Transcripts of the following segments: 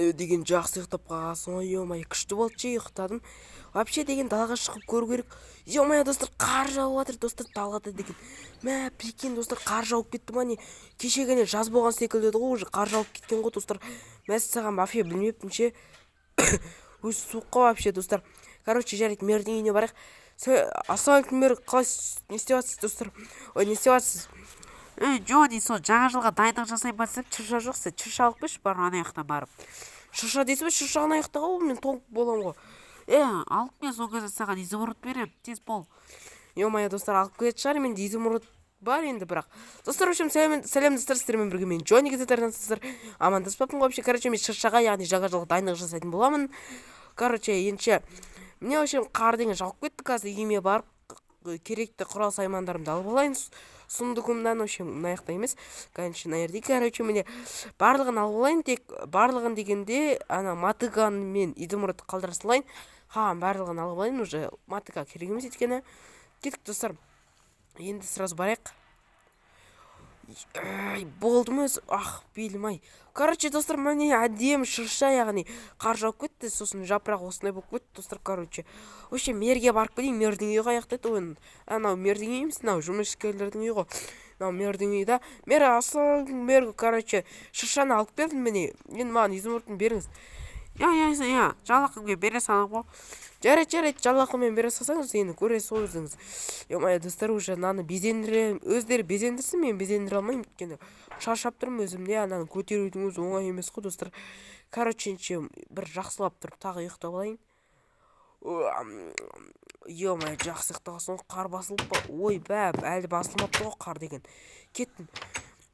Ё-моё деген жақсы ұйықтап қалғансың ғой. Ё-моё күшті болды же ұйықтадым. Вообще деген далаға шығып көру керек. Ё-моё достар, қар жауып жатыр достар далада деген. Мә, прикинь достар, қар жауып кетті ма не? Кешегіне жаз болған секілді еді ғой, уже қар жауып кеткен ғой достар. Мәссаған вообще білмеппін ше. Өз суыққа вообще достар. Короче, жарайды, мердің үйіне барайық. Ассалаумағалейкум, мер, қалай не істеп жатсыз достар? Ой, не істеп жатсыз? Джони, сол жаңа жылға дайындық жасай бастап, шырша жоқ, сен шырша алып келші, бар ана жақтан барып. Шырша дейсіз бе? Шырша ана жақта ғой, мен тоңып боламын ғой. Алып кел, сол кезде саған изумруд беремін, тез бол. Ё-моё достар, алып келетін шығар, менде изумруд бар енді бірақ. Достар, в общем, сәлем достар, сіздермен бірге мен Джони кезетерінсіздер. Амандаспаппын ғой вообще. Короче, мен шыршаға, яғни жаңа жылға дайындық жасайтын боламын. Короче, енді мне в общем қар деген жауып кетті. Қазір үйіме барып керекті құрал саймандарымды алып алайын. Сундугымнан, в общем, мына жақта емес, конечно, мына жерде. Короче, міне барлығын алып алайын. Тек барлығын дегенде ана мотыганы мен изумрудты қалдыра салайын. Барлығын алып алайын, уже мотыга керек емес еткені. Кеттік достар. Енді сразу барайық. Болды ма өзі? Белім ай. Короче, достар, міне әдемі шырша, яғни қар жауып кетті, сосын жапырақ осындай болып кетті достар. Короче, вообще мерге барып келейін. Мердің үйі қаяқта еді ғой? Анау мердің үйі емес, мынау жұмыскерлердің үйі ғой. Мынау мердің үйі да. Мер, мер, короче, шыршаны алып келдім міне. Енді маған изумрудтын беріңіз. Жалақыммен бере салам ғой. Жарайды, жалақымен бере салсаңыз, енді көресіз ғой өзіңіз. Ё-моё достар, уже мынаны өздері безендірсін, мен безендіре алмаймын, өйткені шаршап тұрмын өзімде, ананы көтерудің өзі оңай емес қой достар. Короче, бір жақсылап тұрып тағы ұйықтап алайын. Ё-моё, жақсы ұйықтағансың ғой, қар басылып па? Ой, әлі басылмапты ғой қар деген. Кеттім.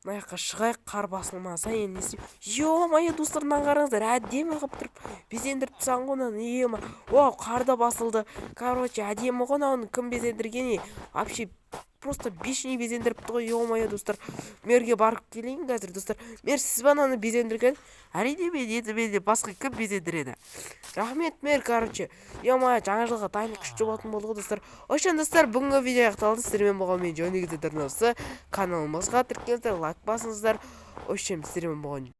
Мына жаққа шығайық, қар басылмаса енді не істеймін? Ё-моё достар, мынаны қараңыздар, әдемі қылып тұрып безендіріп тастаған ғой мынаны. Ё-моё, қар да басылды. Короче, әдемі ғой мынаны кім безендірген? Вообще просто бешеный безендіріпті ғой. Ё-моё достар, мерге барып келейін қазір достар. Мер, сіз ба мынаны безендірген? Әрине мен, енді менде басқа кім безендіреді? Рахмет, мер, короче. Ё-моё, жаңа жылға дайындық күшті болатын болды ғой достар. Ошон достар, бүгінгі видео аяқталды. Сіздермен болған мен Джони Гзетерновсы. Каналымызға тіркеліңіздер, лайк басыңыздар. Ошем, сіздермен болған